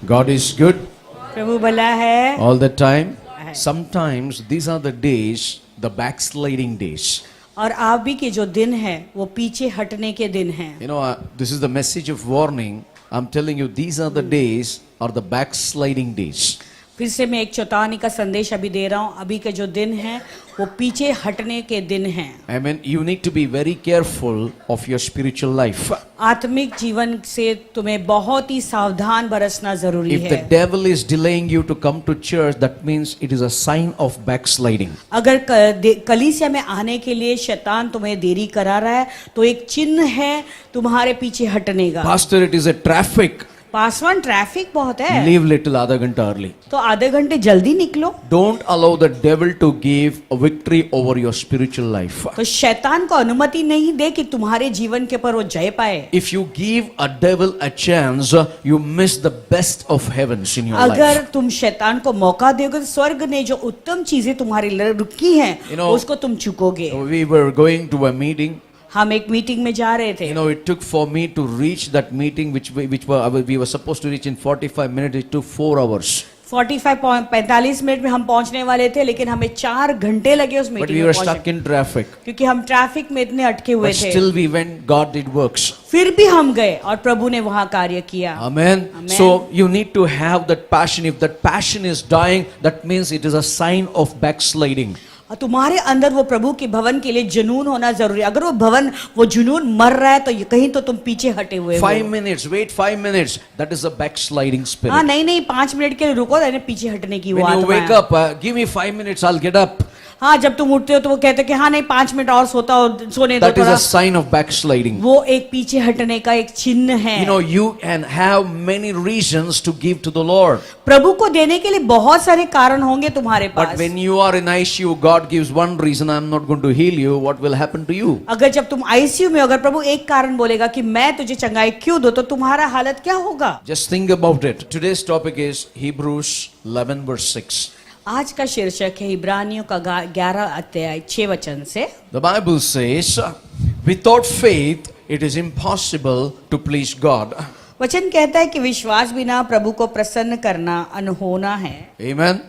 God is good प्रभु भला है all the time. Sometimes these are the days, the backsliding days. और आप भी के जो दिन है वो पीछे हटने के दिन हैं। You know, this is the message of warning. I'm telling you, these are the days, are the backsliding days. फिर से मैं एक चेतावनी का संदेश अभी दे रहा हूँ। अभी के जो दिन हैं वो पीछे हटने के दिन हैं। I mean, you need to be very careful of your spiritual life. आत्मिक जीवन से तुम्हें बहुत ही सावधान बरसना जरूरी If the है। devil is delaying you to come to church, that means it is a sign of backsliding. अगर कलीसिया में आने के लिए शैतान तुम्हें देरी करा रहा है तो एक चिन्ह है तुम्हारे पीछे हटने का। Pastor, it is a traffic. Paswan traffic बहुत है। Leave little आधा घंटा early. तो आधे घंटे जल्दी निकलो। Don't allow the devil to give a victory over your spiritual life. तो शैतान को अनुमति नहीं दे कि तुम्हारे जीवन के पर वो जय पाए। If you give a devil a chance, you miss the best of heavens in your अगर life. तुम शैतान को मौका दोगे तो स्वर्ग ने जो उत्तम चीजें तुम्हारे लिए रुकी हैं You know, उसको तुम चुकोगे। We were going to a meeting. हम एक मीटिंग में जा रहे थे। You know, it took for me to reach that meeting, which we were supposed to reach in 45 minutes. It took 4 hours. 45 minute में हम पहुंचने वाले थे, लेकिन हमें 4 घंटे लगे उस But मीटिंग we में were पहुंचने stuck in traffic. क्योंकि हम ट्रैफिक में इतने अटके हुए But थे। still we went. God did works. फिर भी हम गए और प्रभु ने वहां कार्य किया। Amen. Amen. So you need to have that passion. If that passion is dying, that means it is a sign of backsliding. और तुम्हारे अंदर वो प्रभु के भवन के लिए जुनून होना जरूरी है। अगर वो जुनून मर रहा है तो कहीं तो तुम पीछे हटे हुए हो। 5 minutes, wait 5 minutes. That is a backsliding spirit. हाँ नहीं 5 मिनट के लिए रुको, यानी पीछे हटने की वो When you आत्मा wake है। up, give me 5 minutes, I'll get up. हाँ जब तुम उठते हो तो वो कहते हैं कि हाँ नहीं 5 मिनट और सोता हो, सोने दो That is थोड़ा। a sign of backsliding. वो एक पीछे हटने का एक चिन्ह है। You know, you can have many reasons to give to the Lord. प्रभु को देने के लिए बहुत सारे कारण होंगे तुम्हारे But pass. when you are in ICU, God gives one reason, I'm not going to heal you. What will happen to you? अगर जब तुम आईसीयू में, अगर प्रभु एक कारण बोलेगा कि मैं तुझे चंगाई क्यों दूं, तो तुम्हारा हालत क्या होगा? Just think about it. Today's topic is Hebrews 11 verse 6. आज का शीर्षक है इब्रानियों का 11 अध्याय 6 वचन से। The Bible says, without faith, it is impossible to please God. वचन कहता है कि विश्वास बिना प्रभु को प्रसन्न करना अनहोना है। Amen.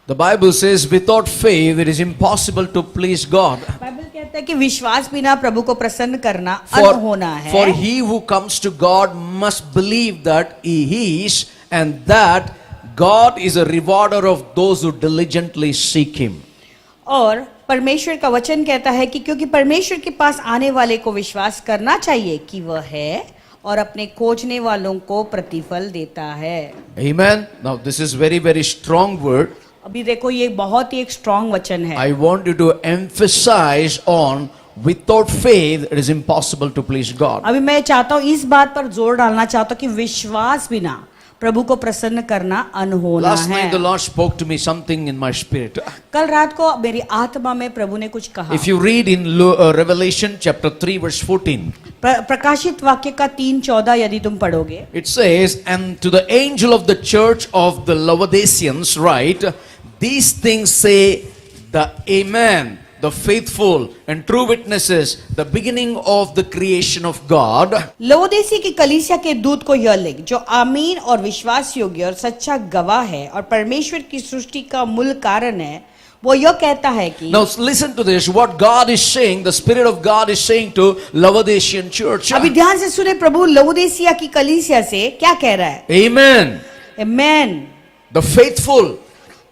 The Bible says, without faith, it is impossible to please God. Bible कहता है कि विश्वास बिना प्रभु को प्रसन्न करना For अनहोना है। he who comes to God must believe that He is, and that God is a rewarder of those who diligently seek Him. और परमेश्वर का वचन कहता है कि क्योंकि परमेश्वर के पास आने वाले को विश्वास करना चाहिए कि वह है और अपने खोजने वालों को प्रतिफल देता है। Amen. Now this is very, very strong word. अभी देखो ये बहुत ही एक स्ट्रॉन्ग वचन है। I want you to emphasize on without faith it is impossible to please God. अभी मैं चाहता हूँ इस बात पर जोर डालना चाहता हूँ कि विश्वास बिना प्रभु को प्रसन्न करना अनहोना Last night the है। Lord spoke to me something in my spirit. कल रात को मेरी आत्मा में प्रभु ने कुछ कहा। If you read in Revelation chapter 3 verse 14, प्रकाशित वाक्य का 3:14 यदि तुम पढ़ोगे, it says, and to the angel of the church of the Laodiceans write, these things say the Amen, the faithful and true witnesses, the beginning of the creation of God. लवोदिकी की कलीसिया के दूत को यह लिख, जो आमीन और विश्वास योग्य और सच्चा गवाह है और परमेश्वर की सृष्टि का मूल कारण है, वो यह कहता है कि Now listen to this, what God is saying, the Spirit of God is saying to Laodicean church. अभी ध्यान से सुने, प्रभु लवोदिकिया की कलीसिया से क्या कह रहा है? Amen. आमीन, The faithful,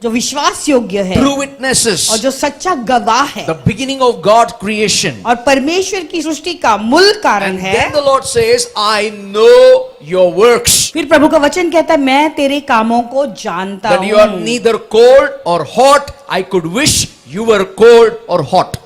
जो विश्वास योग्य है true witnesses, और जो सच्चा गवाह है the beginning of God's creation. और परमेश्वर की सृष्टि का मूल कारण And है। then the Lord says, I know your works, फिर प्रभु का वचन कहता है मैं तेरे कामों को जानता that you are हूँ, neither cold or hot. I could wish you were cold or hot.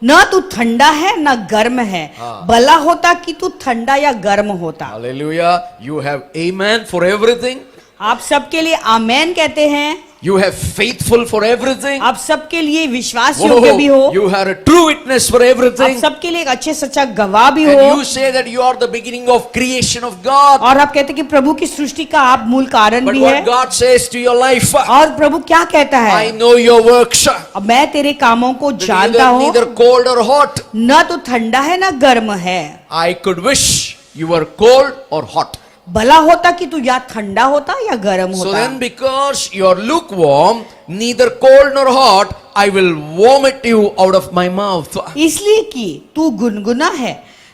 न तू ठंडा है न गर्म है, भला होता कि तू ठंडा या गर्म होता। Hallelujah. You have amen for everything. आप सबके लिए आमेन कहते हैं, You have faithful for everything. आप सबके लिए विश्वास योग्य भी हो, You are a true witness for आप everything. सबके लिए एक अच्छे सच्चा गवाह भी And हो, you say that you are the beginning of creation of God. और आप कहते हैं कि प्रभु की सृष्टि का आप मूल कारण But भी what है। God says to your life, और प्रभु क्या कहता I है? know your works. अब मैं तेरे कामों को That जानता हूँ, neither cold or hot. न तो ठंडा है न गर्म है। I could wish you were cold or hot. भला होता कि तू या ठंडा होता या गर्म So होता। then, because you're lukewarm, neither cold nor hot, I will vomit you out of my mouth. इसलिए कि तू गुनगुना है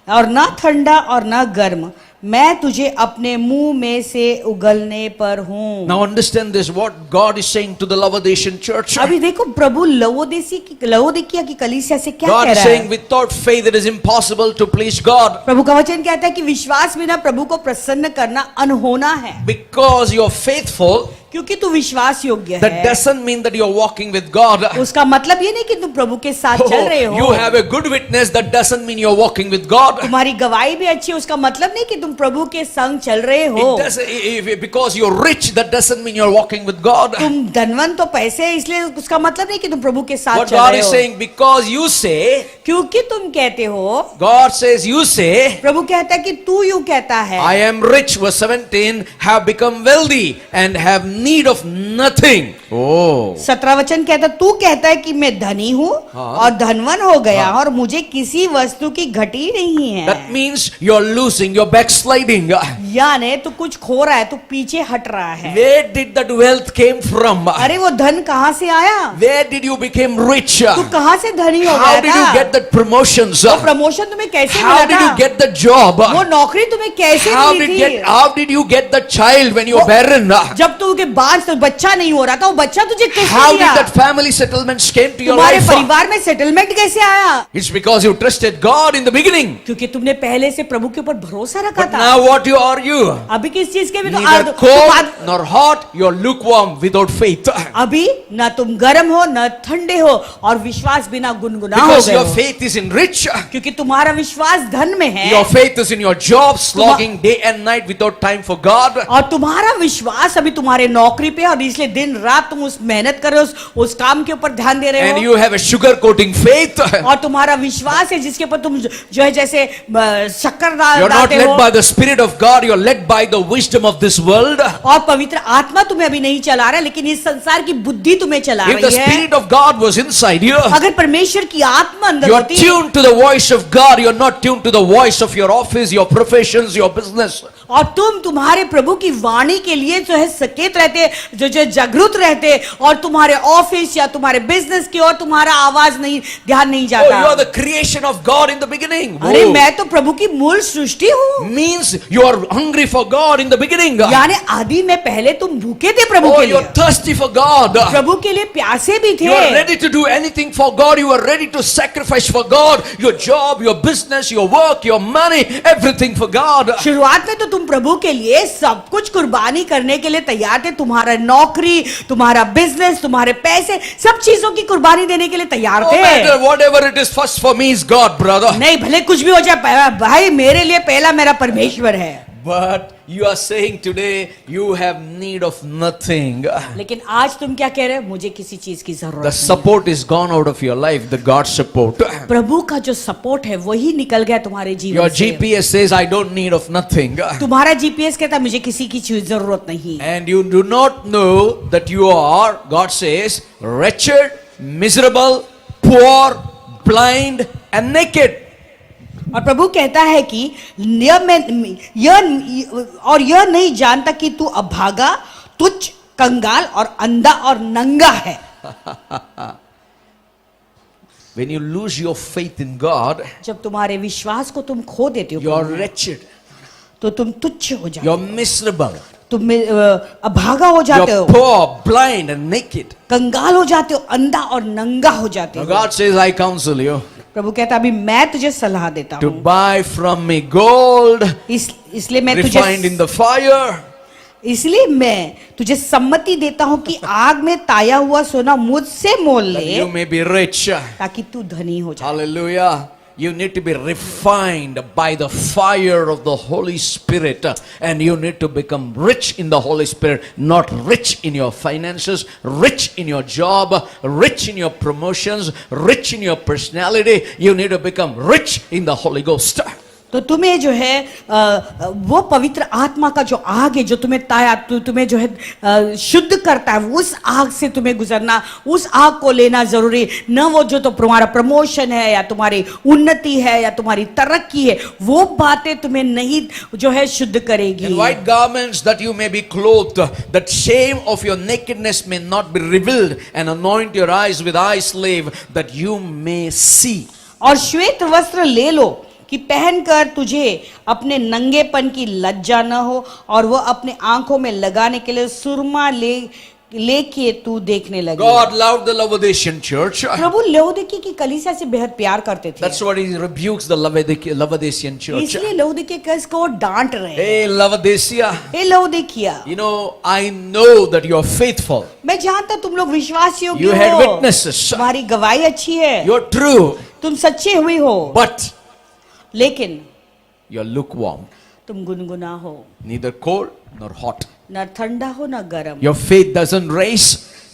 और ना ठंडा और ना गर्म, मैं तुझे अपने मुंह में से उगलने पर हूँ। Now understand this, what God is saying to the Laodicean church. अभी देखो प्रभु लवोदिकिया की कलीसिया से क्या God कह is रहा saying है। without faith it is impossible to please God. प्रभु का वचन कहता है कि विश्वास बिना प्रभु को प्रसन्न करना अनहोना है। Because you're faithful, क्योंकि तू विश्वास योग्य that है, doesn't mean that you're walking with God. उसका मतलब ये नहीं कि तुम प्रभु के साथ चल रहे Oh, you हो। have a good witness, that doesn't mean you're walking with God. तुम्हारी गवाही भी अच्छी है, उसका मतलब नहीं कि तुम प्रभु के संग चल रहे हो। It doesn't, because you're rich, that doesn't mean you're walking with God. तुम धनवान तो पैसे है, इसलिए उसका मतलब नहीं कि तुम प्रभु के साथ What चल God रहे is हो। saying, because you say, क्योंकि तुम कहते हो, God says, you say, प्रभु कहता है कि तू यूं कहता है, I am rich, verse 17, have become wealthy and have need of nothing. Oh. 17 वचन कहता, तू कहता है कि मैं धनी हूँ हाँ। और धनवान हो गया और मुझे किसी वस्तु की घटी नहीं है। That means you're losing, you're backsliding. यानी तू कुछ खो रहा है, तू पीछे हट रहा है। Where did that wealth came from? अरे वो धन कहाँ से आया? Where did you become rich? तू कहाँ से धनी हो How गया did you था? get that promotions? वो प्रमोशन तुम्हें कैसे How मिला did you था? get the job? वो नौकरी तुम्हें कैसे मिली थी? How did you get the child when you were barren? जब तू के बाद तो बच्चा नहीं हो रहा था, वो बच्चा तुझे कैसे How did मिला? that family settlements came to your तुम्हारे life? परिवार में सेटलमेंट कैसे आया? It's because you trusted God in the beginning. क्योंकि तुमने पहले से प्रभु के ऊपर भरोसा रखा But था। now what you are you? अभी किस चीज के भी तो Neither cold nor hot, you're lukewarm without faith. अभी ना तुम गर्म हो ना ठंडे हो और विश्वास बिना गुनगुना हो Because गए your हो। faith is in rich. क्योंकि तुम्हारा विश्वास धन में है Your faith is in your job, slogging day and night without time for God. और तुम्हारा विश्वास अभी तुम्हारे नौकरी पे है और इसलिए दिन रात तुम उस मेहनत कर रहे हो, उस काम के ऊपर ध्यान दे रहे And हो। you have a sugar coating faith. और तुम्हारा विश्वास है जिसके ऊपर तुम जो है जैसे शक्कर You're not डालते led हो by the Spirit of God, you're led by the wisdom of this world. और पवित्र आत्मा तुम्हें अभी नहीं चला रहा है, लेकिन इस संसार की बुद्धि तुम्हें चला If the रही है। Spirit of God was inside you, अगर परमेश्वर की आत्मा अंदर you're होती tuned to the voice of God, you're not tuned to the voice of your office, your professions, your business. और तुम तुम्हारे प्रभु की वाणी के लिए जो है सचेत रहते, जो जागरूक रहते और तुम्हारे ऑफिस या तुम्हारे बिजनेस की ओर तुम्हारा आवाज नहीं ध्यान नहीं Oh, you are जाता। the creation of God in the beginning. अरे Oh. मैं तो प्रभु की मूल सृष्टि हूँ। Means you are hungry for God in the beginning. यानी आदि में पहले तुम भूखे थे प्रभु Oh, के you're लिए, thirsty for God. प्रभु के लिए प्यासे भी You are थे। ready to do anything for God. You are ready to sacrifice for God. Your job, your business, your work, your money, everything for God. शुरुआत में तो तुम प्रभु के लिए सब कुछ कुर्बानी करने के लिए तैयार थे। तुम्हारा नौकरी, तुम्हारा बिजनेस, तुम्हारे पैसे, सब चीजों की कुर्बानी देने के लिए तैयार No थे। matter whatever it is, first for me is God, brother. नहीं भले कुछ भी हो जाए भाई, मेरे लिए पहला मेरा परमेश्वर है। But you are saying today you have need of nothing. लेकिन आज तुम क्या कह रहे हो? मुझे किसी चीज की The जरूरत नहीं। support is gone out of your life, the God support. प्रभु का जो सपोर्ट है वही निकल गया तुम्हारे जीवन Your से। GPS says I don't need of nothing. तुम्हारा जीपीएस कहता है मुझे किसी की चीज जरूरत नहीं। And you do not know that you are, God says, wretched, miserable, poor, blind and naked. और प्रभु कहता है कि यह नहीं जानता कि तू अभागा, तुच्छ, कंगाल और अंधा और नंगा है। When you lose your faith in God, जब तुम्हारे विश्वास को तुम खो देते हो you are प्रभु में, wretched, तो तुम तुच्छ हो जाते you are हो, miserable, तुम अभागा हो you जाते are हो, poor, blind and naked. कंगाल हो जाते हो, अंधा और नंगा हो जाते Now हो। God says, I counsel you प्रभु कहता अभी मैं तुझे सलाह देता to हूँ, buy from me gold इसलिए मैं refined in तुझे the fire, इसलिए मैं तुझे सम्मति देता हूँ कि आग में ताया हुआ सोना मुझसे मोल that ले, you may be rich. ताकि तू धनी हो जाए। Hallelujah. You need to be refined by the fire of the Holy Spirit, and you need to become rich in the Holy Spirit, not rich in your finances, rich in your job, rich in your promotions, rich in your personality. You need to become rich in the Holy Ghost. तो तुम्हें जो है वो पवित्र आत्मा का जो आग है जो तुम्हें जो है शुद्ध करता है, उस आग से तुम्हें गुजरना, उस आग को लेना जरूरी। न वो जो तो तुम्हारा प्रमोशन है या तुम्हारी उन्नति है या तुम्हारी तरक्की है, वो बातें तुम्हें नहीं जो है शुद्ध करेगी। In white garments that you may be clothed, that shame of your nakedness may not be revealed, and anoint your eyes with eye salve that you may see. और श्वेत वस्त्र ले लो कि पहनकर तुझे अपने नंगेपन की लज्जा न हो, और वो अपने आंखों में लगाने के लिए सुरमा लेके तू देखने लगे। God loved the Laodicean church. प्रभु लौदीकी की कलीसिया से बेहद प्यार करते थे। That's what he rebukes the Laodicean church. इसलिए लौदीकिया को डांट रहे हैं। Hey Laodicea, hey Laodicea, you know, I know that you are faithful. मैं जानता तुम लोग विश्वास योग्य You हो, had witnesses. तुम्हारी गवाही अच्छी है, You're true, तुम सच्चे हुए हो, but लेकिन you're lukewarm, तुम गुनगुना हो, neither cold nor hot. न ठंडा हो न गर्म। Your faith doesn't raise,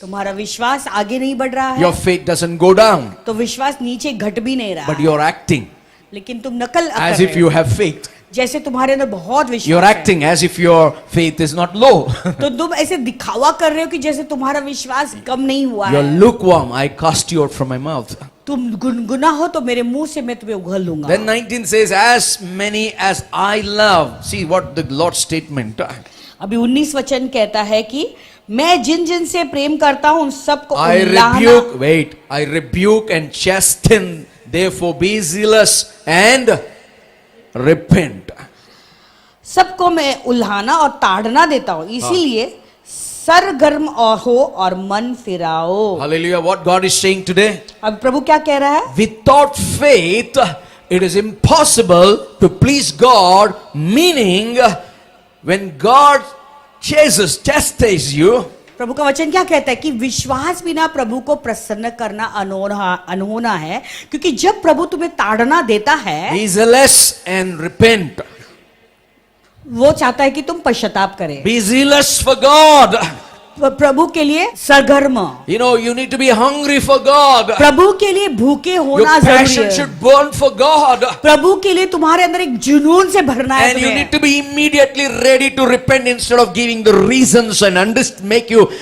तुम्हारा विश्वास आगे नहीं बढ़ रहा है, your faith doesn't go down, तो विश्वास नीचे घट भी नहीं रहा but है, you're acting लेकिन तुम नकल कर as रहे if हो, you have faith. जैसे तुम्हारे अंदर बहुत You're विश्वास है। acting as if your faith is not low. तो तुम ऐसे दिखावा कर रहे हो कि जैसे तुम्हारा विश्वास कम नहीं हुआ You're है। lukewarm. I cast you out from my mouth. तुम गुनगुना हो तो मेरे मुंह से मैं तुम्हें उगल लूंगा। Then 19 says, as many as I love. See what the Lord's statement. अभी 19 वचन कहता है कि मैं जिन जिन से प्रेम करता हूं उन सबको I rebuke and chasten. Therefore be zealous and repent. सबको मैं उल्हाना और ताड़ना देता हूं, इसीलिए सरगर्म हो और मन फिराओ। Hallelujah. What God is saying today? अब प्रभु क्या कह रहा है? Without faith, it is impossible to please God. Meaning, when God chastises you, प्रभु का वचन क्या कहता है कि विश्वास बिना प्रभु को प्रसन्न करना अनहोना है, क्योंकि जब प्रभु तुम्हें ताड़ना देता है, be zealous and repent. वो चाहता है कि तुम पश्चाताप करें। Be zealous for God. प्रभु के लिए सरगर्म, You know, you need to be hungry for God. प्रभु के लिए भूखे Your होना जरूरी passion है। should burn for God. प्रभु के लिए तुम्हारे अंदर एक जुनून से भरना है And you तुम्हें। need to be immediately ready to repent instead of giving the reasons and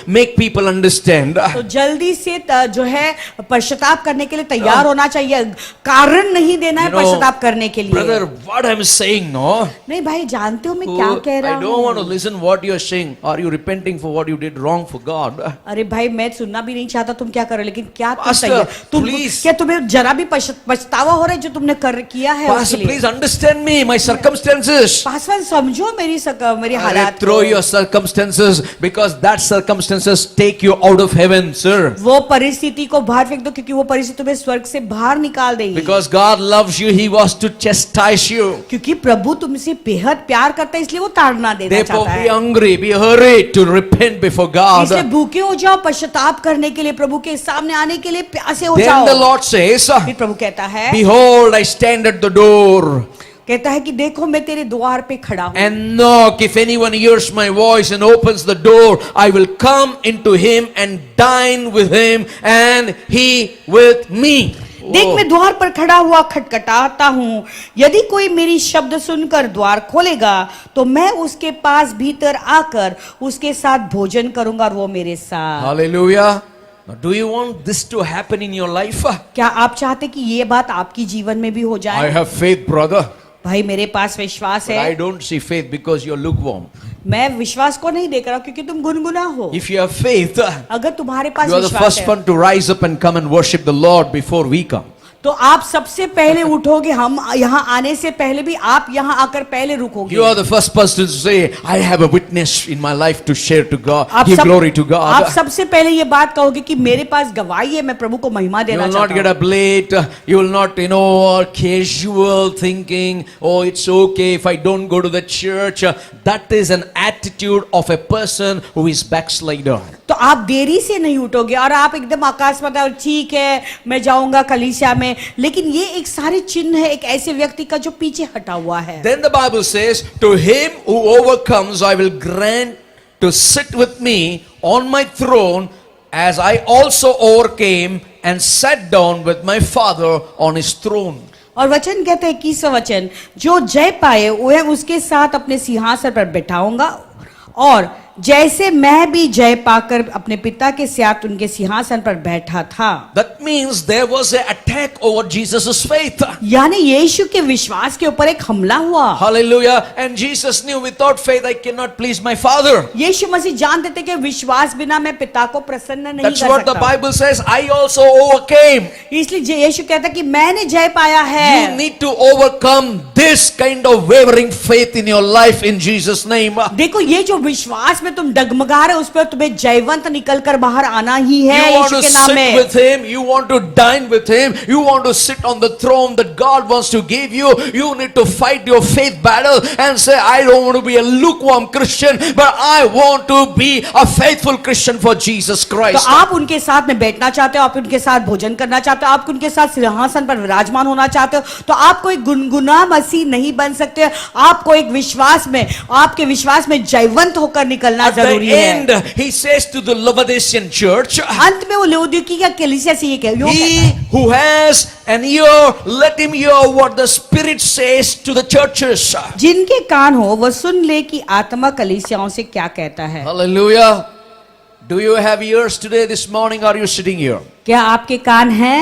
make people understand. तो जल्दी से जो है पश्चाताप करने के लिए तैयार होना चाहिए, कारण नहीं देना है You know, पश्चाताप करने के लिए। Brother, what I'm saying, no? नहीं भाई, जानते हो मैं क्या कह रहा I don't want to हूँ? listen what you're saying. Are you repenting for what you did wrong for God? अरे भाई, मैं सुनना भी नहीं चाहता तुम क्या कर रहे हो, लेकिन क्या Pastor, तुम please. क्या तुम्हें जरा भी पछतावा हो रहा है जो तुमने किया है Pastor, उसके लिए? please understand me, my circumstances. Paswan समझो मेरी Arre, हालात throw को। your circumstances because that circumstances take you out of heaven, sir. वो परिस्थिति को बाहर फेंक दो, क्योंकि वो परिस्थिति तुम्हें स्वर्ग से बाहर निकाल देगी। Because God loves you, He wants to chastise you. क्योंकि प्रभु तुमसे बेहद प्यार करता है, इसलिए वो ताड़ना देना Therefore, चाहता be है। hungry, be hurried to repent before God. इसलिए भूखे हो जाओ, पश्चाताप करने के लिए, प्रभु के सामने आने के लिए प्यासे हो Then जाओ। the Lord says, फिर प्रभु कहता है, behold, I stand at the door कहता है कि देखो मैं तेरे द्वार पे खड़ा हूं, and knock. If anyone hears my voice and opens the door, I will come into him and dine with him and he with me. देख मैं द्वार पर खड़ा हुआ खटखटाता हूँ, यदि कोई मेरी शब्द सुनकर द्वार खोलेगा तो मैं उसके पास भीतर आकर उसके साथ भोजन करूंगा और वो मेरे साथ। Hallelujah. Now, do you want this to happen in your life? क्या आप चाहते कि ये बात आपकी जीवन में भी हो I जाए? have faith, brother. भाई मेरे पास विश्वास But I है, don't see faith because you're lukewarm. मैं विश्वास को नहीं देख रहा क्योंकि तुम गुनगुना हो। If you have faith, अगर तुम्हारे पास you are the विश्वास first है one to rise up and come and worship the Lord before we come. तो आप सबसे पहले उठोगे, हम यहाँ आने से पहले भी आप यहाँ आकर पहले रुकोगे। You are the first person to say, I have a witness in my life to share to God, आप give glory to God. आप सबसे पहले ये बात कहोगे कि मेरे पास गवाही है, मैं प्रभु को महिमा You देना will not चाहता get हूँ। up late. You will not, casual thinking, oh, it's okay if I don't go to the church. That is an attitude of a person who is backslider. तो आप देरी से नहीं उठोगे और आप एकदम आकाश में बताओ ठीक है मैं जाऊंगा कलीसिया में, लेकिन ये एक सारे चिन्ह है एक ऐसे व्यक्ति का जो पीछे हटा हुआ है। Then the Bible says, to him who overcomes, I will grant to sit with me on my throne, as I also overcame and sat down with my Father on his throne. और वचन कहते हैं 21वां वचन, जो जय पाए वह उसके साथ अपने सिंहासन पर बैठाऊंगा, और जैसे मैं भी जय पाकर अपने पिता के साथ उनके सिंहासन पर बैठा था। That means there was an attack over Jesus' faith. यानी यीशु के विश्वास के ऊपर एक हमला हुआ। Hallelujah. And Jesus knew without faith I cannot please my Father. यीशु मसीह जानते थे कि विश्वास बिना मैं पिता को प्रसन्न नहीं That's कर what the सकता। Bible says. I also overcame. इसलिए यीशु कहता है कि मैंने जय पाया है। You need to overcome this kind of wavering faith in your life in Jesus' name. देखो ये जो विश्वास में तुम डगमगा रहे हो, उस पर तुम्हें जयवंत निकल कर बाहर आना ही है You want यीशु to के नाम sit में। with Him. You want to dine with Him. You want to sit on the throne that God wants to give you. You need to fight your faith battle and say, I don't want to be a lukewarm Christian, but I want to be a faithful Christian for Jesus तो Christ. आप उनके साथ में बैठना चाहते हो, आप उनके साथ भोजन करना चाहते हो, आप उनके साथ सिंहासन पर विराजमान होना चाहते हो, तो आप कोई गुनगुना मसीह नहीं बन सकते। आपको एक विश्वास में, आपके विश्वास में जयवंत होकर निकलना At the जरूरी end, है। He says to the Laodicean church, अंत में वो लौदीकिया कलीसिया से ये कहता He है, who has an ear, let him hear what the Spirit says to the churches. जिनके कान हो वह सुन ले कि आत्मा कलीसियाओं से क्या कहता है। Hallelujah. Do you have ears today, this morning? Are you sitting here? क्या आपके कान हैं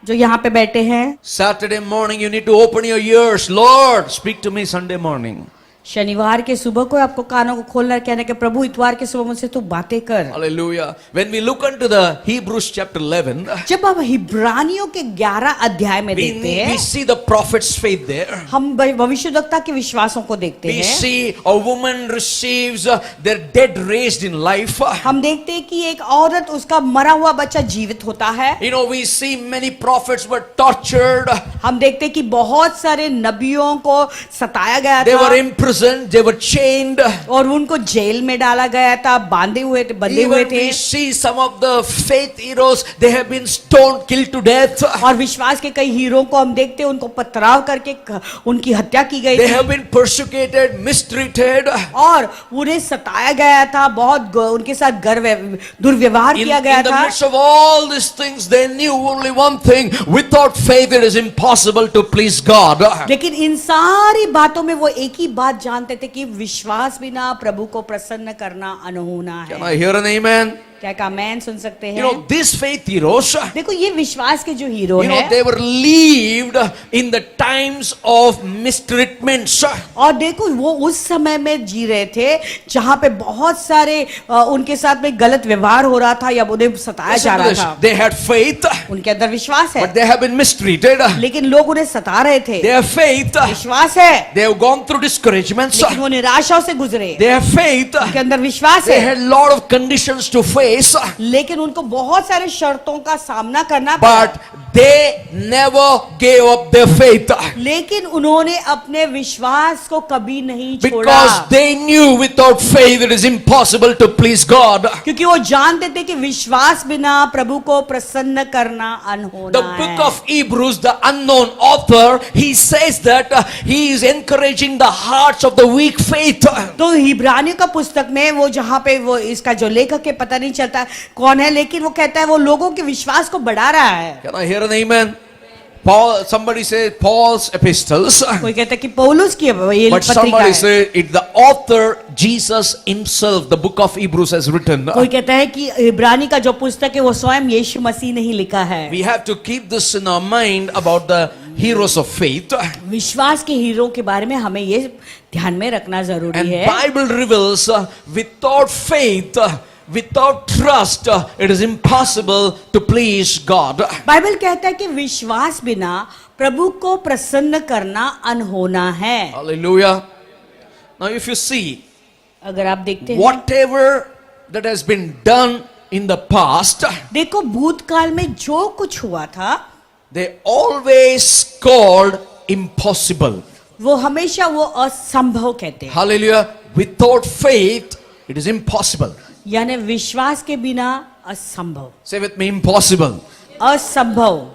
जो यहाँ पे बैठे हैं? Saturday morning, you need to open your ears. Lord, speak to me Sunday morning. शनिवार के सुबह को आपको कानों को खोलना, कहने के प्रभु इतवार के सुबह मुझसे तू बातें कर। Hallelujah. When we look into the Hebrews chapter 11, जब हम हिब्रानियों के 11 अध्याय में देखते we हैं, see the prophet's faith there. हम भविष्यद्वक्ता के विश्वासों को देखते We हैं। see a woman receives their dead raised in life. हम देखते हैं कि एक औरत, उसका मरा हुआ बच्चा जीवित होता है। You know, we see many prophets were tortured. हम देखते हैं कि बहुत सारे नबियों को सताया गया They were था imprisoned. They were chained. और उनको जेल में डाला गया था, बंधे हुए Even थे। we see some of the faith heroes, they have been stoned, killed to death. और विश्वास के कई हीरो को हम देखते हैं, उनको पथराव करके उनकी हत्या की गई They थी have been persecuted, mistreated. और उन्हें सताया गया था, बहुत उनके साथ दुर्व्यवहार In किया गया the था। midst of all these things, they knew only one thing: without faith, it is impossible to please God. लेकिन इन सारी बातों में वो एक ही बात जानते थे कि विश्वास बिना प्रभु को प्रसन्न करना अनहोना Can है। I hear an amen? क्या एक आमेन सुन सकते You हैं? know, these faith heroes, देखो ये विश्वास के जो हीरो you know, हैं, they were lived in the times of mistreatments. और देखो वो उस समय में जी रहे थे जहां पे बहुत सारे उनके साथ में गलत व्यवहार हो रहा था या उन्हें सताया जा Listen to रहा this. था। They had faith, उनके अंदर विश्वास है, but they have been mistreated. लेकिन लोग उन्हें सता रहे थे। They have faith. विश्वास है, They have gone through discouragements. लेकिन वो निराशाओं से गुजरे। They have faith. उनके अंदर विश्वास They है, had lot of conditions to face, लेकिन उनको बहुत सारे शर्तों का सामना करना पड़ा, but they never gave up their faith लेकिन उन्होंने अपने विश्वास को कभी नहीं छोड़ा, because they knew without faith it is impossible to please God. क्योंकि वो जानते थे कि विश्वास बिना प्रभु को प्रसन्न करना अनहोना The है। book of Hebrews, the unknown author, he says that he is encouraging the hearts of the weak faith. तो हिब्रानियों का पुस्तक में वो जहाँ पे वो इसका जो लेखक है पता नहीं चलता कौन है, लेकिन वो कहता है वो लोगों के विश्वास को बढ़ा रहा है। Can I hear an amen? Paul, somebody says Paul's epistles, कोई कहता है कि पौलुस की ये but पत्रिका somebody है, says it the author Jesus himself, the book of Hebrews has written. कोई कहता है कि इब्रानी का जो पुस्तक है वो स्वयं यीशु मसीह ने ही लिखा है। We have to keep this in our mind about the heroes of faith. विश्वास के हीरो के बारे में हमें ये ध्यान में रखना जरूरी And है। Bible reveals without faith, without trust, it is impossible to please God. Bible कहता है कि विश्वास बिना प्रभु को प्रसन्न करना अनहोना है। Hallelujah. Now if you see, अगर आप देखते हैं, whatever that has been done in the past, देखो भूतकाल में जो कुछ हुआ था they always called impossible. वो हमेशा वो असंभव कहते हैं, Hallelujah. Without faith, it is impossible. यानी विश्वास के बिना असंभव। Say with me, impossible. असंभव।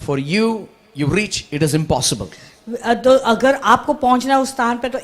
For you, you reach, it is impossible. तो अगर आपको पहुंचना उस स्थान पे तो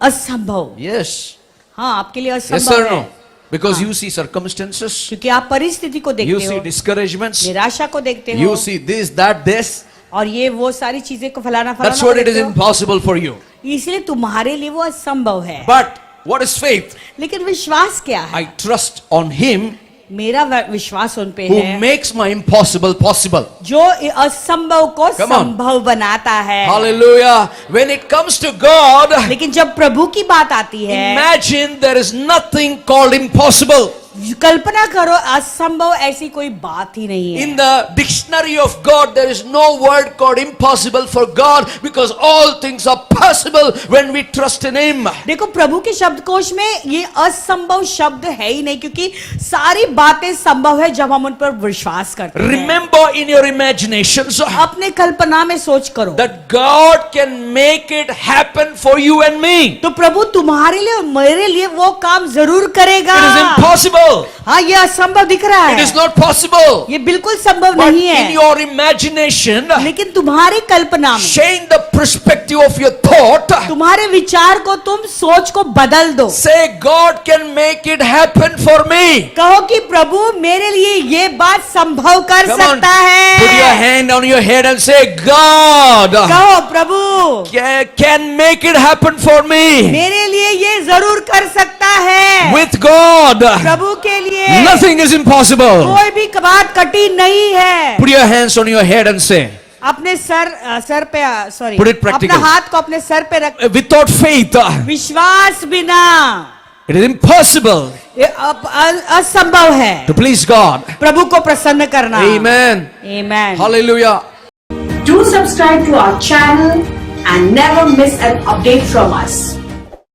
असंभव। Yes. हाँ, आपके लिए Yes असंभव or है, no? Because you see circumstances, क्योंकि आप परिस्थिति को you देखते see हो, discouragements, निराशा को देखते हो, you see this, that, this. और ये वो सारी चीजें को फलाना That's फलाना what it is देते हो। impossible for you. इसलिए तुम्हारे लिए वो असंभव है। But what is faith? लेकिन विश्वास क्या है? I trust on Him मेरा विश्वास उन पे who है makes my impossible possible. जो असंभव को Come on. संभव बनाता है। Hallelujah. When it comes to God, लेकिन जब प्रभु की बात आती है, imagine there is nothing called impossible. कल्पना करो असंभव ऐसी कोई बात ही नहीं है। In the dictionary of God, there is no word called impossible for God because all things are possible when we trust in Him. देखो प्रभु के शब्दकोश में ये असंभव शब्द है ही नहीं, क्योंकि सारी बातें संभव है जब हम उन पर विश्वास करते हैं। Remember in your imaginations अपने कल्पना में सोच करो that God can make it happen for you and me. तो प्रभु तुम्हारे लिए और मेरे लिए वो काम जरूर करेगा। It is impossible. हाँ, ये असंभव दिख रहा It है, is not possible. ये बिल्कुल संभव But नहीं in है। your imagination, लेकिन तुम्हारी कल्पना में, change the perspective of your thought. तुम्हारे विचार को, तुम सोच को बदल दो। Say, God can make it happen for me. कहो कि प्रभु मेरे लिए ये बात संभव कर Come on, सकता put your है। hand on your head and say, God कहो प्रभु can make it happen for me. मेरे लिए ये जरूर कर सकता है। With God, प्रभु के लिए nothing is impossible. कोई भी बात कठिन नहीं है। Put your hands on your head and say, अपने सर पे सॉरी Put it practical. अपना हाथ को अपने सर पे रख। without faith, विश्वास बिना it is impossible ये असंभव है to please God. प्रभु को प्रसन्न करना। Amen. Amen. Hallelujah. Do subscribe to our channel and never miss an update from us.